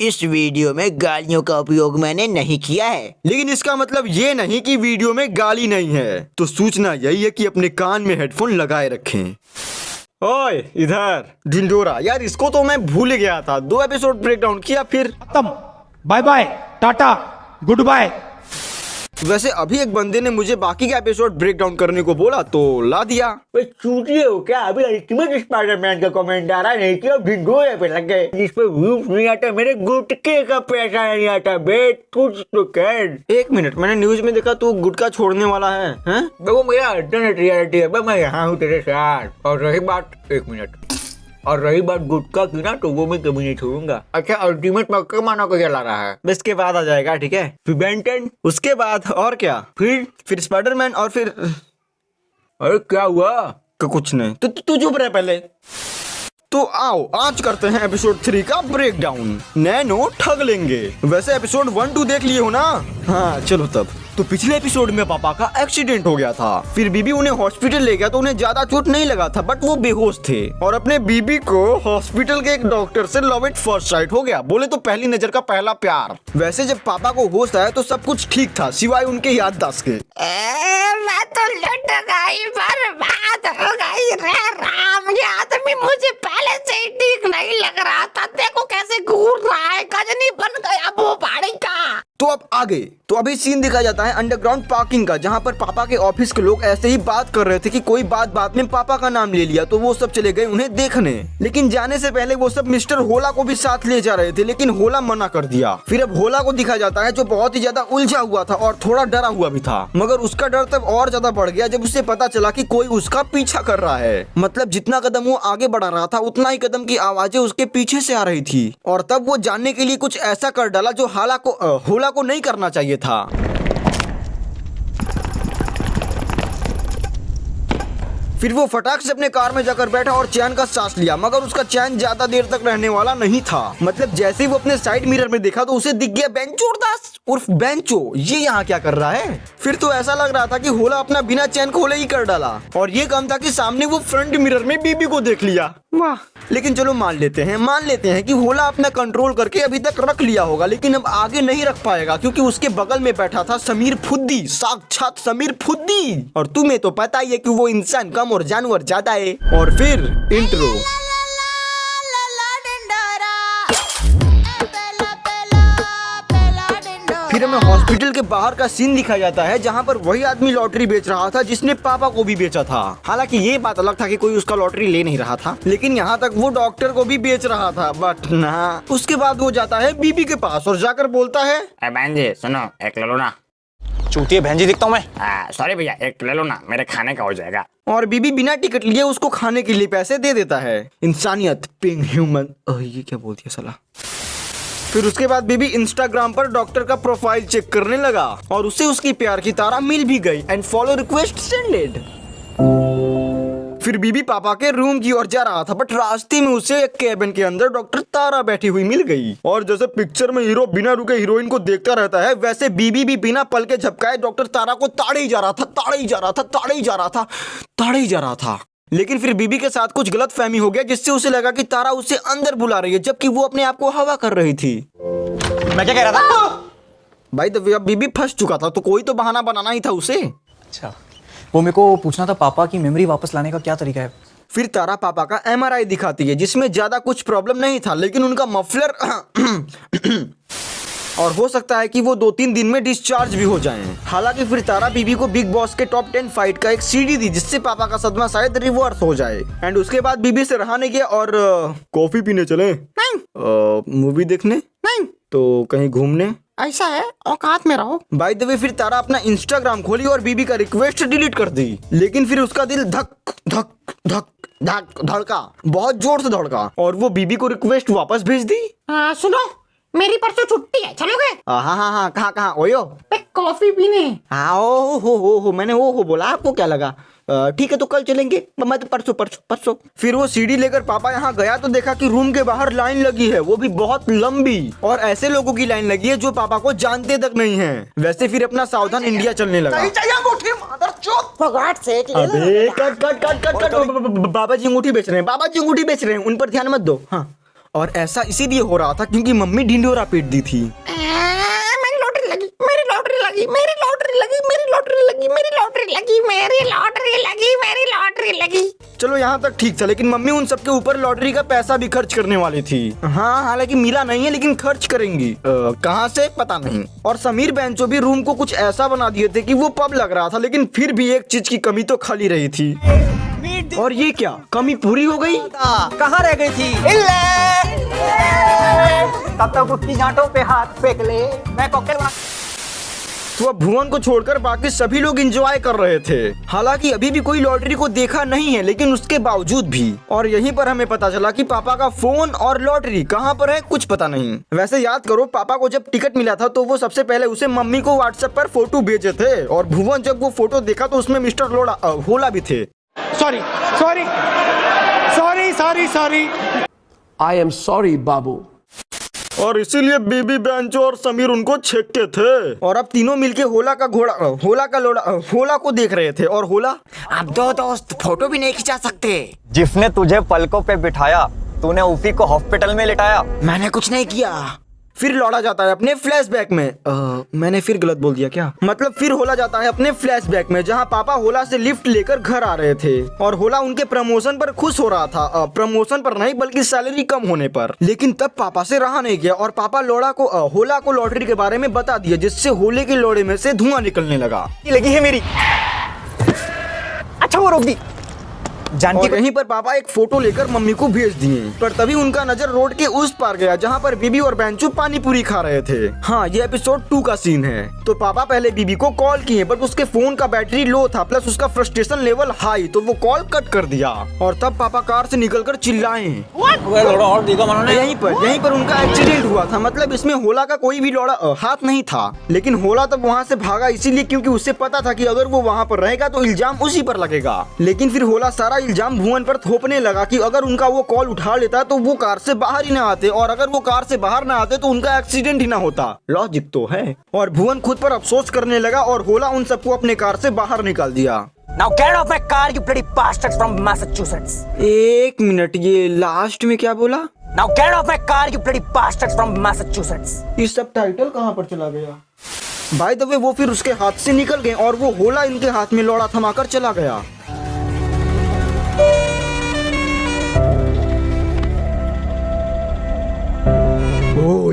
इस वीडियो में गालियों का उपयोग मैंने नहीं किया है। लेकिन इसका मतलब ये नहीं कि वीडियो में गाली नहीं है। तो सूचना यही है कि अपने कान में हेडफोन लगाए रखें। ओए इधर ढिंडोरा, यार इसको तो मैं भूल गया था। 2 एपिसोड ब्रेक डाउन किया फिर खत्म, bye bye, tata, goodbye. वैसे अभी एक बंदे ने मुझे बाकी का एपिसोड ब्रेक डाउन करने को बोला तो ला दिया। चूतिए हो क्या? अभी अल्टीमेट स्पाइडरमैन का कमेंट आ रहा है, नहीं कि अब ढिंढोरे पे लग गए। जिस पे व्यूज नहीं आता, मेरे गुटके का पैसा नहीं आता बे, कुछ तो कर। 1 मिनट, मैंने न्यूज में देखा तू गुटखा छोड़ने वाला है, हैं? वो मेरा अल्टरनेट रियलिटी है, मैं यहाँ हूँ तेरे साथ। और रही बात 1 मिनट, और रही बात गुटखा की ना, तो वो मैं कभी नहीं छोड़ूंगा। अच्छा, अल्टीमेट मक्का मानो को चला रहा है, बस के बाद आ जाएगा, ठीक है? फिर बेंटन, उसके बाद और क्या? फिर स्पाइडरमैन और फिर अरे क्या हुआ? कुछ नहीं, तू चुप रहे पहले। तो आओ आज करते हैं एपिसोड 3 का ब्रेक डाउन। नैनो ठग लेंगे। वैसे एपिसोड 1-2 देख लिए हो ना? हाँ चलो तब। तो पिछले एपिसोड में पापा का एक्सीडेंट हो गया था, फिर बीबी उन्हें हॉस्पिटल ले गया तो उन्हें ज्यादा चोट नहीं लगा था, बट वो बेहोश थे। और अपने बीबी को हॉस्पिटल के एक डॉक्टर से लव एट फर्स्ट साइट हो गया, बोले तो पहली नजर का पहला प्यार। वैसे जब पापा को होश आया तो सब कुछ ठीक था, सिवाय उनके याददाश्त के। मैं तो लट गई, बर्बाद हो गई रे राम। ये आदमी मुझे पहले से ही ठीक नहीं लग रहा था, देखो कैसे घूर रहा है, गजनी बन गया वो पहाड़ी का। तो अब आगे तो अभी सीन दिखाया जाता है अंडरग्राउंड पार्किंग का, जहाँ पर पापा के ऑफिस के लोग ऐसे ही बात कर रहे थे कि कोई बात में पापा का नाम ले लिया, तो वो सब चले गए उन्हें देखने। लेकिन जाने से पहले वो सब मिस्टर होला को भी साथ ले जा रहे थे, लेकिन होला मना कर दिया। फिर अब होला को दिखाया जाता है जो बहुत ही ज्यादा उलझा हुआ था और थोड़ा डरा हुआ भी था, मगर उसका डर तब और ज्यादा बढ़ गया जब उसे पता चला कि कोई उसका पीछा कर रहा है। मतलब जितना कदम वो आगे बढ़ा रहा था, उतना ही कदम की आवाजें उसके पीछे से आ रही थी। और तब वो जानने के लिए कुछ ऐसा कर डाला जो होला को नहीं करना चाहिए था। फिर वो फटाक से अपने कार में जाकर बैठा और चैन का सांस लिया, मगर उसका चैन ज्यादा देर तक रहने वाला नहीं था। मतलब जैसे ही वो अपने साइड मिरर में देखा तो उसे दिख गया बेंचोरदास उर्फ बेंचो, ये यहाँ क्या कर रहा है। फिर तो ऐसा लग रहा था कि होला अपना बिना चैन खोले ही कर डाला, और ये काम था कि सामने वो फ्रंट मिरर में बीबी को देख लिया। वाह। लेकिन चलो मान लेते हैं कि होला अपना कंट्रोल करके अभी तक रख लिया होगा, लेकिन अब आगे नहीं रख पाएगा, क्योंकि उसके बगल में बैठा था समीर फुद्दी, साक्षात समीर फुद्दी। और तुम्हें तो पता ही है कि वो इंसान कम और जानवर ज्यादा है। और फिर इंट्रो। फिर हमें हॉस्पिटल के बाहर का सीन दिखाया जाता है, जहाँ पर वही आदमी लॉटरी बेच रहा था जिसने पापा को भी बेचा था। हालांकि ये बात अलग था कि कोई उसका लॉटरी ले नहीं रहा था, लेकिन यहाँ तक वो डॉक्टर को भी बेच रहा था, बट ना। उसके बाद वो जाता है बीबी के पास और जाकर बोलता है, बहन जी सुनो, एक ले लो ना। चूतिए बहन जी दिखता हूँ मैं। सॉरी भैया, एक ले लो ना, मेरे खाने का हो जाएगा। और बीबी बिना टिकट लिए उसको खाने के लिए पैसे दे देता है। इंसानियत, पिंग ह्यूमन। ये क्या बोल दिया साला। फिर उसके बाद बीबी इंस्टाग्राम पर डॉक्टर का प्रोफाइल चेक करने लगा और उसे उसकी प्यार की तारा मिल भी गई। And follow request सेंडेड। फिर बीबी पापा के रूम की ओर जा रहा था, बट रास्ते में उसे एक केबिन के अंदर डॉक्टर तारा बैठी हुई मिल गई। और जैसे पिक्चर में हीरो बिना रुके हीरोइन को देखता रहता है, वैसे बीबी भी बिना पल के झपकाए डॉक्टर तारा को ताड़े ही जा रहा था। लेकिन फिर बीबी के साथ कुछ गलत फहमी हो गया, जिससे उसे लगा कि तारा उसे अंदर बुला रही है, जबकि वो अपने आप को हवा कर रही थी। मैं क्या कह रहा था भाई, तो अब बीबी फंस चुका था, तो कोई तो बहाना बनाना ही था उसे। अच्छा, वो मेरे को पूछना था, पापा की मेमोरी वापस लाने का क्या तरीका है? फिर तारा पापा का MRI दिखाती है, जिसमें ज्यादा कुछ प्रॉब्लम नहीं था, लेकिन उनका मफलर और हो सकता है कि वो 2-3 दिन में डिस्चार्ज भी हो जाएं। हालांकि फिर तारा बीबी को बिग बॉस के टॉप 10 फाइट का एक CD दी, जिससे पापा का सदमा शायद रिवर्स हो जाए। एंड उसके बाद बीबी से रहा नहीं गया और कॉफी पीने चले? नहीं। मूवी देखने? नहीं। तो कहीं घूमने? ऐसा है, औकात में रहो। बाय द वे फिर तारा अपना इंस्टाग्राम खोली और बीबी का रिक्वेस्ट डिलीट कर दी। लेकिन फिर उसका दिल धक धक धक धक धड़का, बहुत जोर से धड़का, और वो बीबी को रिक्वेस्ट वापस भेज दी। सुनो, मेरी परसों छुट्टी है, चलोगे? हाँ, कहाँ ओयो? कॉफी पीने। हाँ, ओ हो मैंने ओ हो बोला, आपको क्या लगा? ठीक है तो कल चलेंगे, मैं तो परसों। फिर वो सीढ़ी लेकर पापा यहाँ गया तो देखा कि रूम के बाहर लाइन लगी है, वो भी बहुत लंबी, और ऐसे लोगों की लाइन लगी है जो पापा को जानते तक नहीं है। वैसे फिर अपना सावधान इंडिया चलने लगा। अबे कट, बाबा जी अंगूठी बेच रहे हैं, उन पर ध्यान मत दो। हाँ, और ऐसा इसीलिए हो रहा था क्योंकि मम्मी ढिंढोरा पीट दी थी। मेरी लॉटरी लगी, मेरी लॉटरी लगी, मेरी लॉटरी लगी, मेरी लॉटरी लगी, मेरी लॉटरी लगी, मेरी लॉटरी लगी, मेरी लॉटरी लगी। चलो यहाँ तक ठीक था, लेकिन मम्मी उन सबके ऊपर लॉटरी का पैसा भी खर्च करने वाली थी। हाँ, हालांकि मिला नहीं है लेकिन खर्च करेंगी। कहाँ से पता नहीं। और समीर बेंचो भी रूम को कुछ ऐसा बना दिए थे कि वो पब लग रहा था, लेकिन फिर भी एक चीज की कमी तो खाली रही थी। और ये क्या कमी पूरी हो गई? कहाँ रह गई थी? तब तक उसकी गांठों पे हाथ फेंक ले, मैं कॉकटेल बना। तो अब भुवन को छोड़कर बाकी सभी लोग एंजॉय कर रहे थे। हालांकि अभी भी कोई लॉटरी को देखा नहीं है, लेकिन उसके बावजूद भी। और यहीं पर हमें पता चला कि पापा का फोन और लॉटरी कहां पर है कुछ पता नहीं। वैसे याद करो, पापा को जब टिकट मिला था तो वो सबसे पहले उसे मम्मी को व्हाट्सएप पर फोटो भेजे थे, और भुवन जब वो फोटो देखा तो उसमें मिस्टर होला भी थे। Sorry. I am sorry, बाबू। और इसीलिए बीबी बेंचो और समीर उनको छेकते थे। और अब तीनों मिलके होला को देख रहे थे। और होला, अब दो दोस्त फोटो भी नहीं खिंचा सकते। जिसने तुझे पलकों पे बिठाया, तूने उसी को हॉस्पिटल में लिटाया। मैंने कुछ नहीं किया। फिर लौटा जाता है अपने फ्लैशबैक में। मैंने फिर गलत बोल दिया क्या? मतलब फिर होला जाता है अपने फ्लैशबैक में, जहां पापा होला से लिफ्ट लेकर घर आ रहे थे और होला उनके प्रमोशन पर खुश हो रहा था। प्रमोशन पर नहीं बल्कि सैलरी कम होने पर। लेकिन तब पापा से रहा नहीं गया और पापा होला को लॉटरी के बारे में बता दिया, जिससे होले के लोड़े में से धुआं निकलने लगा। लगी है मेरी। अच्छा वो रोक दी। जानकी और यहीं पर पापा एक फोटो लेकर मम्मी को भेज दिए, पर तभी उनका नजर रोड के उस पार गया जहां पर बीबी और बेंचू पानी पूरी खा रहे थे। हाँ, ये एपिसोड 2 का सीन है। तो पापा पहले बीबी को कॉल किए, बट उसके फोन का बैटरी लो था, प्लस उसका फ्रस्ट्रेशन लेवल हाई, तो वो कॉल कट कर दिया। और तब पापा कार से निकलकर चिल्लाए। यहीं पर उनका एक्सीडेंट हुआ था। मतलब इसमें होला का कोई भी हाथ नहीं था, लेकिन होला तब वहाँ से भागा इसीलिए क्योंकि उसे पता था कि अगर वो वहाँ पर रहेगा तो इल्जाम उसी पर लगेगा। लेकिन फिर होला सारा इल्जाम भुवन पर थोपने लगा कि अगर उनका वो कॉल उठा लेता तो वो कार से बाहर ही ना आते, और अगर वो कार से बाहर ना आते तो उनका एक्सीडेंट ही ना होता। लॉजिक तो है। और भुवन खुद पर अफसोस करने लगा और होला उन सबको अपने कार से बाहर निकाल दिया। Now get off my car, you bloody bastards from Massachusetts. एक मिनट, ये लास्ट में क्या बोला? Now get off my car, you bloody bastards from Massachusetts. ये सब टाइटल कहाँ पर चला गया? बाय द वे वो फिर उसके हाथ से निकल गए और वो होला इनके हाथ में लोड़ा थमाकर चला गया।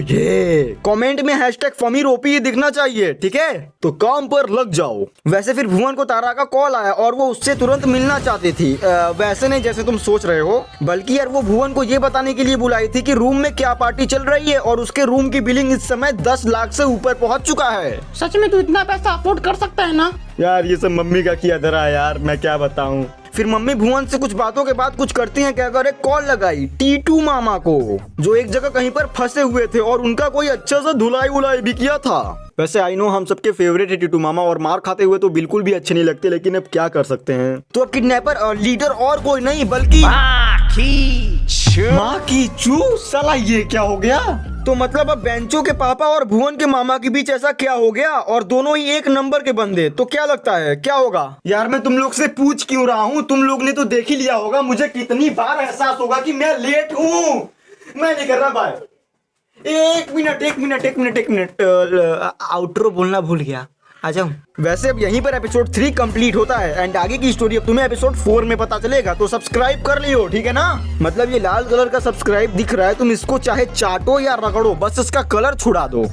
ये कमेंट में #FamirOP दिखना चाहिए, ठीक है? तो काम पर लग जाओ। वैसे फिर भुवन को तारा का कॉल आया और वो उससे तुरंत मिलना चाहती थी। वैसे नहीं जैसे तुम सोच रहे हो, बल्कि यार वो भुवन को ये बताने के लिए बुलाई थी कि रूम में क्या पार्टी चल रही है, और उसके रूम की बिलिंग इस समय 10 लाख से ऊपर पहुंच चुका है। सच में तू इतना पैसा अफोर्ड कर सकता है ना? यार ये सब मम्मी का किया धरा है यार, मैं क्या बताऊं। फिर मम्मी भुवन से कुछ बातों के बाद कुछ करती हैं, क्या करे, कॉल लगाई टीटू मामा को, जो एक जगह कहीं पर फंसे हुए थे और उनका कोई अच्छा सा धुलाई भी किया था। वैसे आई नो हम सबके फेवरेट है टीटू मामा, और मार खाते हुए तो बिल्कुल भी अच्छे नहीं लगते, लेकिन अब क्या कर सकते हैं। तो अब किडनैपर लीडर और कोई नहीं बल्कि माँ की चू। साला ये क्या हो गया? तो मतलब अब बेंचो के पापा और भुवन के मामा के बीच ऐसा क्या हो गया, और दोनों ही एक नंबर के बंदे। तो क्या लगता है क्या होगा? यार मैं तुम लोग से पूछ क्यों रहा हूँ, तुम लोग ने तो देख ही लिया होगा। मुझे कितनी बार एहसास होगा कि मैं लेट हूँ। मैं नहीं कर रहा बाय। एक मिनट आउटरो बोलना भूल गया, आ जाऊं। वैसे अब यहीं पर एपिसोड 3 कंप्लीट होता है, एंड आगे की स्टोरी अब तुम्हें एपिसोड 4 में पता चलेगा। तो सब्सक्राइब कर लियो, ठीक है ना? मतलब ये लाल कलर का सब्सक्राइब दिख रहा है, तुम इसको चाहे चाटो या रगड़ो, बस इसका कलर छुड़ा दो।